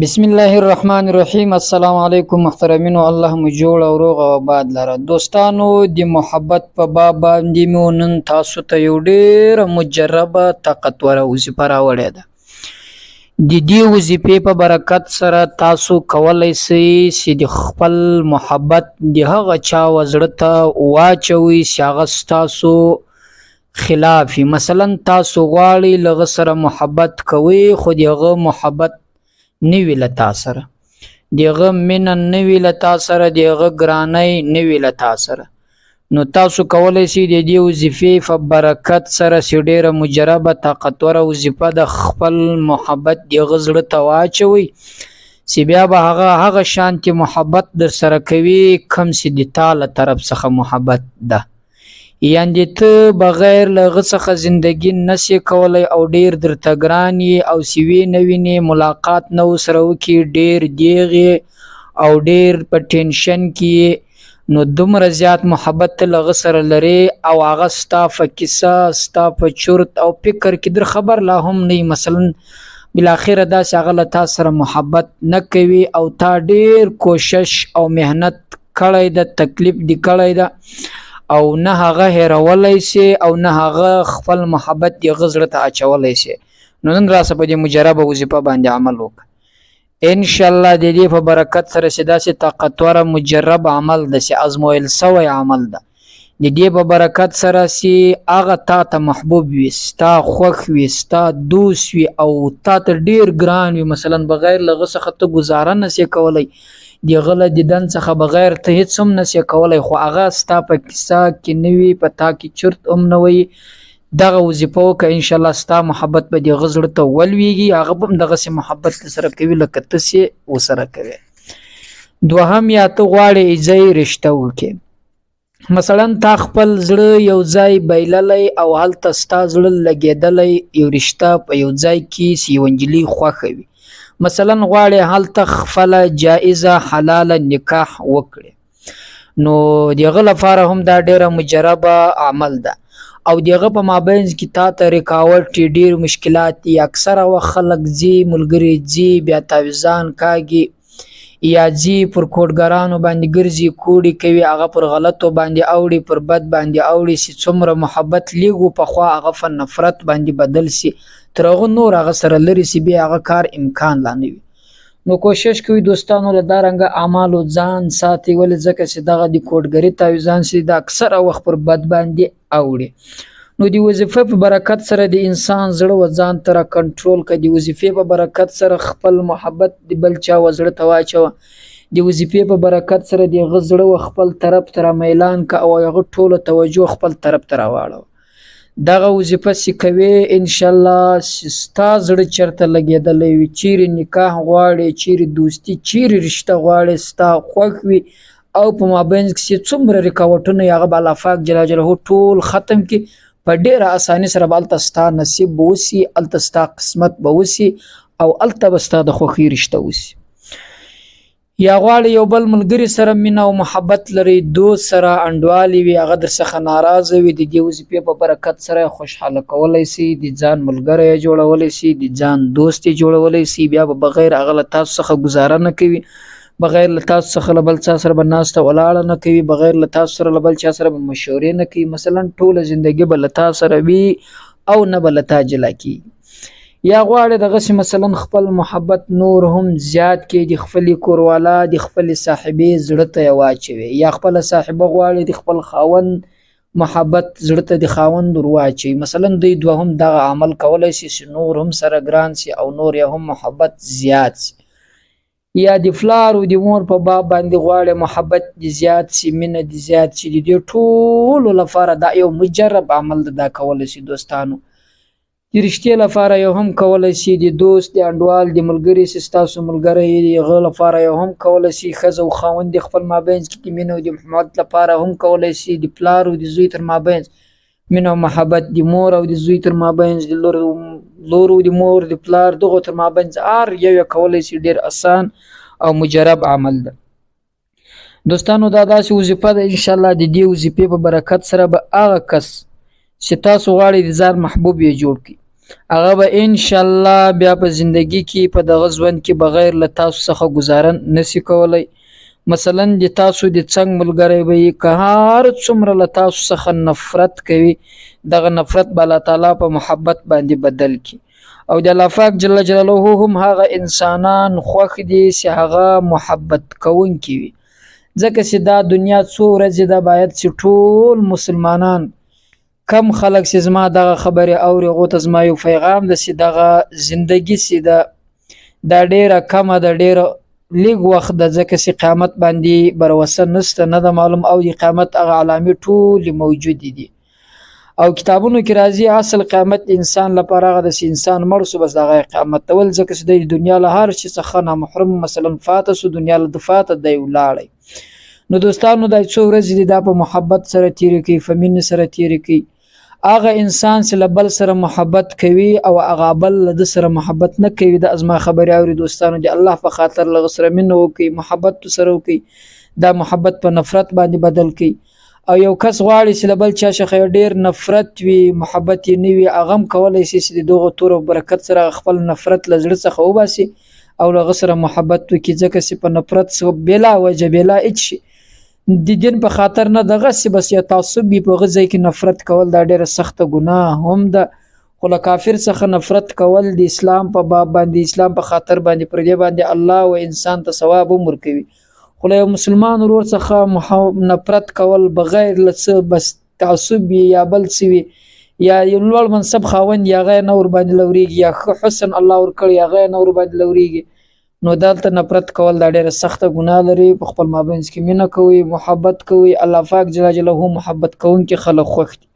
بسم الله الرحمن الرحیم. السلام علیکم محترمینو، الله مو جوړ او روغ او آباد لره. دوستانو، د محبت په باب باندې مو نن تاسو ته یو ډیر مجربه طاقتوره وظیفه راوړې ده. د دې وظیفې په برکت سره تاسو کولای شئ چې د خپل محبت د هغه چا وزړه ته واچوي چې هغه ستاسو خلاف وي. مثلا تاسو غواړئ له هغه سره محبت کوئ، خو د هغه محبت نوی لتا سره، دیغه مینه نوی لتا سره، دیغه ګرانی نوی لتا سره، نو تاسو کولای شئ د دې وظیفې په برکت سره چې ډیره مجربه طاقتوره وظیفه د خپل محبت دیغه زړه ته واچوئ چې بیا به هغه شانتي محبت در سره کوي کم چې د تا له طرف څخه محبت ده. یعنې ته بغیر له هغه څخه زندګي نشې کولی او ډیر درته ګران یې او چې وینې وینې ملاقات نه ورسره وکړي، ډیر دیغ یې او ډیر په ټینشن کې، نو دومره زیات محبت ته له هغه سره لرې او هغه ستا په کیسه، ستا په چرت او فکر کې در خبر لا هم نه، مثلا بالاخره داسې هغه له تا سره محبت نه کوي او تا ډیر کوشش او محنت کړی ده، تکلیف دې کړی ده او نه هغه هیرولی شي او نه هغه خپل محبت د هغه زړه ته اچولی شي. نو نن راسه په دې مجربه وظیفه باندې عمل وکړه انشاءالله. د دې په برکت سره چې داسې طاقتوره مجرب عمل ده چې ازمویل سوی عمل ده، د دې په برکت سره چې هغه تا ته محبوب وي، ستا خوښ وي، ستا دوست وي او تا ته ډیر ګران وي، مثلا بغیر له هغه څخه ته ګزاره نشې کولی، د غله دیدن څخه بغیر ته هیڅ هم نشې کولی، خو هغه ستا په کیسه کې نه وي، په تا کې چرت هم نه وي، دغه وظیفه وکړه انشاءالله ستا محبت به د هغه زړه ته ولویږي، هغه به هم دغسې محبت سره کوي لکه ته چې ورسره کوې. دوهم، یا ته غواړې ځای رشته وکړې، مثلا تا خپل زړه یو ځای بایللی او هلته ستا زړه لګېدلی یو رشته په یو ځای کې چې یو نجلۍ خوښه وي، مثلا غواړي هلته خپله جائزه حلاله نکاح وکړي، نو دغه لپاره هم دا ډیره مجربه عمل ده او دغه په مابینځ کې تا ته رکاوټ ډیر مشکلات دي. اکثره وخت خلک ځي، ملګري ځي، بیا تعویضان کاږي یا ځي پر کوډګرانو باندې ګرځي، کوډې کوي، هغه پر غلطو باندې اوړي، پر بد باندې اوړي، چې څومره محبت لیږو پخوا هغه په نفرت باندې بدل سي، تر هغه نور هغه سره لري سي، بیا هغه کار امکان لا نه وي. نو کوشش کوي دوستانو له دا رنګه اعمالو ځان ساتي، ولې ځکه چې دغه د کوډګري تعویضان چې د اکثره وخت پر بد باندې اوړي. نو د وظیفې په برکت سره د انسان زړه و ځان ته را کنټرول کړه، د وظیفې په برکت سره خپل محبت د بل چا و زړه ته واچوه، د وظیفې په برکت سره د هغه زړه و خپل طرف ته را میلان کړه او هغه ټوله توجه خپل طرف ته راواړوه. دغه وظیفه چې کوې انشاءالله ستا زړه چېرته لګېدلی وي، چیرې نکاح غواړې، چیرې دوستي، چیرې رشته غواړې، ستا خوښ وي او په مابینځ کې چې څومره رکاوټونه هغه به الله پاک جل جلاله ټول ختم کړي، په ډیره اساني سره به هلته ستا نصیب به وسي، هلته ستا قسمت به وسي او هلته به ستا د خوښۍ رشته وسي. یا غواړې یو بل ملګري سره مینه او محبت لري، دوست سره انډوالي وي، هغه در څخه ناراضه وي، د دې وظیفې په برکت سره خوشحاله کولی شي، د ځان ملګری یې جوړولی شي، د ځان دوست یې جوړولی شي، بیا به بغیر هغه له تاسو څخه ګزاره نه کوي، بغیر له تاسو څخه له بل چا سره به ناسته ولاړه نه کوي، بغیر له تاسو سره له بل چا سره به مشورې نه کوي، مثلا ټوله زندګي به له تا سره وي او نه به له تا جلا کېږي. یا غواړي دغسې مثلا خپل محبت نور هم زیات کړي، د خپلې کوروالا، د خپلې صاحبې زړه ته یې واچوي، یا خپله صاحبه غواړي د خپل خاوند محبت زړه ته د خاوند ور واچوي، مثلا دوی دوه هم دغه عمل کولی شي چې نور هم سره ګران سي او نور یې هم محبت زیات سي. یا د پلار او د مور په باب باندې غواړي محبت د زیات سي، مینه د زیات سي، د دې ټولو لپاره دا یو مجرب عمل ده، دا کولی شي دوستانو. د رشتې لپاره یو هم کولی شي، د دوست، د انډوال، د ملګري چې ستاسو ملګری د هغه لپاره یو هم کولی شي، ښځه او خاوند د خپل مابینځ کې د مینې او د محبت لپاره هم کولی شي، د پلار او د زوی تر مابینځ مینه او محبت، د مور او د زوی تر مابینځ، د لور او د مور، د پلار دغو تر مابینځ، هر یو یې کولی شي، ډېر اسان او مجرب عمل ده. دوستانو دا داسې وظیفه ده انشاءالله د دې وظیفې په برکت سره به هغه کس چې تاسو غواړئ د ځان محبوب یې جوړ کړي، هغه به ان شاء الله بیا په زندگی کې په دغه ژوند کې بغیر له تاسو څخه گزاره نسی کولای. مثلا د تاسو د څنګ ملګری به که هر څومره له تاسو څخه نفرت کوي، دغه نفرت به الله تعالی په محبت باندې بدل کی. او د الله پاک جل جلاله هم هغه انسانان خوښ دي چې هغه محبت کوونکي وي. ځکه چې دا دنیا څو ورځې ده، باید چې ټول مسلمانان کم خلک چې زما دغه خبره اوري غو ته زما یو پیغام ده چې دغه زندگی سي ده دا ډیره کمه ده، ډیره لږ وخت ده، ځکه چې قیامت باندې بروسه نشته، نه ده معلوم، او د قیامت هغه علامې ټولې موجودې دي. او کتابونو کې راځي اصل قیامت انسان لپاره هغه د انسان مړ سو بس دغه قیامت تول، ځکه چې د دنیا له هر شي څخه محروم مثلا فاته سو دنیا له فاته دی ولاړی. نو دوستانو د څو ورځې دا په محبت سره تیر کی، فمن سره تیر کی. هغه انسان چې بل سره محبت کوي او هغه بل د سره محبت نه کوي، د ازما خبري اوري دوستانو دی الله په خاطر لغ سره منو کوي، محبت سره کوي، دا محبت په نفرت باندې بدل کوي. او یو کس غواړي چې بل چا شخه ډیر نفرت وي، محبت یې نه وي، هغه کولای شي چې دغه تور او برکت سره خپل نفرت لزړه څخه وباسي او لغ سره محبت وکړي، ځکه چې په نفرت سره بلا وجه بلا اچ د دین په خاطر نه دغه سی بس یا تعصب په غزه کې نفرت کول دا ډیره سخت ګناه هم ده. خو له کافر څخه نفرت کول د اسلام په باب باندې، اسلام په خاطر باندې پر دې باندې الله او انسان ته ثواب عمر کوي. خو له مسلمان ورور څخه نفرت کول بغیر لڅ بس تعصب یا بل سی یا یو لوړ منصب خاوند یا غیر نور باندې لوريږي یا حسن الله ور کړی یا غیر نور باندې لوريږي، نو دلته نفرت کول دا ډیره سخته ګناه لري. په خپل مابینس کې مینه کوي، محبت کوي، الله پاک جل جلاله محبت کوونکي خلک خوښ دي.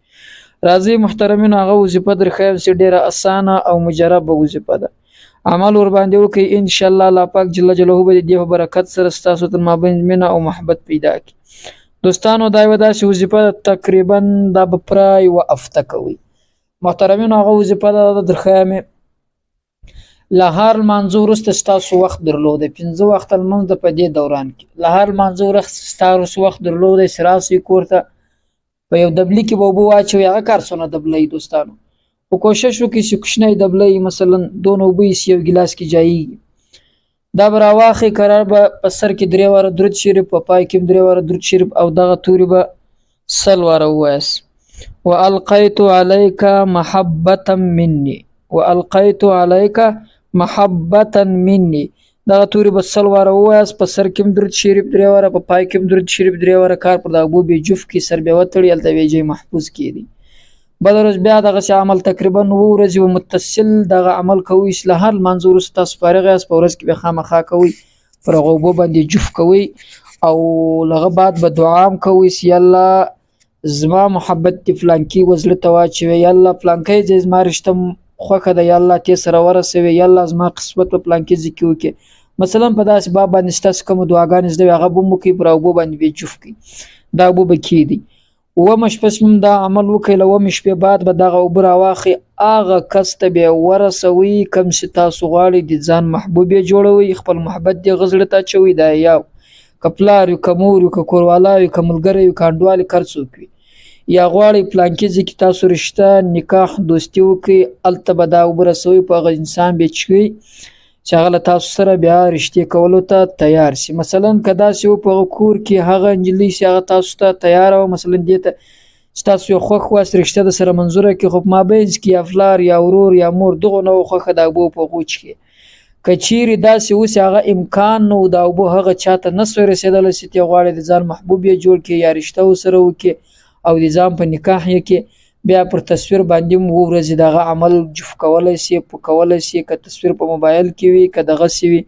راځي محترمین، هغه وظیفه در خیر سي ډیره اسانه او مجربه وظیفه ده، عمل ور باندې وکي ان شاء الله الله پاک جل جلاله به دې په برکت سره تاسو ته مابین مینه او محبت پیدا کړي. دوستانو دا یو داسې وظیفه تقریبا دا به پرای و افته کوي. محترمین هغه وظیفه در خیر لهار منظور است تاسو وخت درلوده 15 وخت المنځ د پدې دوران کې لهار منظور تاسو وخت درلوده سراسي کوړه په یو دبلی کې بوبو واچو یا کار سونه دبلی. دوستانو په کوشش وکړئ چې کوښنۍ دبلی مثلا دون وبې یو ګلاس کې جایي دا براواخي قرار به په سر کې درې واره درود شریف، په پای کې درې واره درود شریف او دغه توري به سل واره واس والقيت عليك محبه مني، والقيت عليك محبتا مني، دا توري بسل واره واس، په سر کې درود شریف درې واره، په پای کې درود شریف درې واره کار پر دا ابو به جف کې سر به وتړي الته ویجه محفوظ کیدی. بل ورځ بیا دغه عمل تقریبا ورځ و متصل دغه عمل کوي، اصلاح منظور تاسو فارغ اس په ورځ کې به خامخا کوي، پر غوبو باندې جف کوي او لغه بعد به دعا هم کوي چې الله زما محبت فلان کی وزله تواچوي، یا الله فلان کې ز ما رښتم خوخه ده، یا الله تی سره ورسوي، یا الله زما قسمت په پلان کې ذکر وکي. مثلا په داس باب باندې تاسو کوم دعاګانې زده هغه بو مو کې پر ابو باندې به جف کی دا ابو بکی دي و مش پس من دا عمل وکي لو مش په بعد به دغه اوبر واخي اغه کسته به ورسوي کم چې تاسو غواړي د ځان محبوب جوړوي، خپل محبت دی غزړه تا چوي دا یو کپلار یو کمور یو کوروالا یو کملګری یو کاندوالي کرڅوک یا غواړي پلان کې ځکه تاسو رشتہ نکاح دوستي وکي التبه دا وبرسوي په انسان به چوي چې هغه تاسو سره بیا رشتہ کولو ته تیار شي. مثلا کدا سیو په کور کې هغه انجلی چې هغه تاسو ته تیار او مثلا دته تاسو یو خوخ واس رشتہ د سره منزوره کې خو ما بینځ کې افلار یا ورور یا مور دغه نو خوخه دا بو په غوچ کې کچيري داسې اوس هغه امکان نو دا بو هغه چاته نسو رسیدل چې ته غواړي د ځان محبوب یې جوړ کې یا رشتہ سره وکي او د ځان په نکاح یې کې بیا پر تصویر باندې مو ورځ دغه عمل جف کولای شي په کولای شي ک تصویر په موبایل کې وي ک دغه سی وي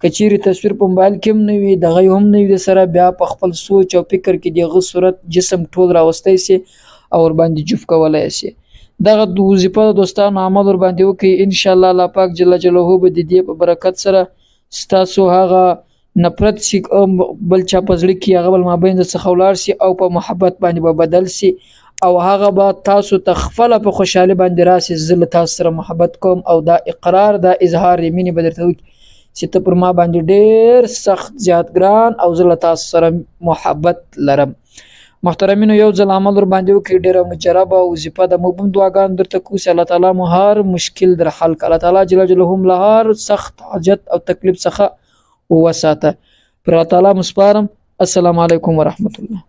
کچيري تصویر په موبایل کې هم نه وي دغه هم نه وي سره بیا په خپل سوچ او فکر کې دغه صورت جسم ټول راوستي سي او ور باندې جف کولای شي. دغه د وظیفه دوستانو عمل ور باندې وکي ان شاء الله الله پاک جل جلاله به دې په برکت سره ستاسو هغه نفرت سی بل چا پزړی کې هغه بل مابین څخه خولار سي او په محبت باندې به بدل سي او هغه به تاسو تخفل په خوشاله باندې راسي زل تاسو سره محبت کوم او دا اقرار دا اظهار یمینی بدرته چې ته پر ما باندې ډیر سخت زیات ګران او زل تاسو سره محبت لرم. محترمینو یو ځل عمل ور باندې وکړئ، ډیره مجربه وظیفه ده. موږ هم دعاګان درته کوو چې الله تعالی مو هر مشکل در حل کړي. الله تعالی جل جلاله هم له هر سخت حاجت او تکلیف څخه وساته. پر الله تعالی مسپارم. السلام علیکم ورحمت الله.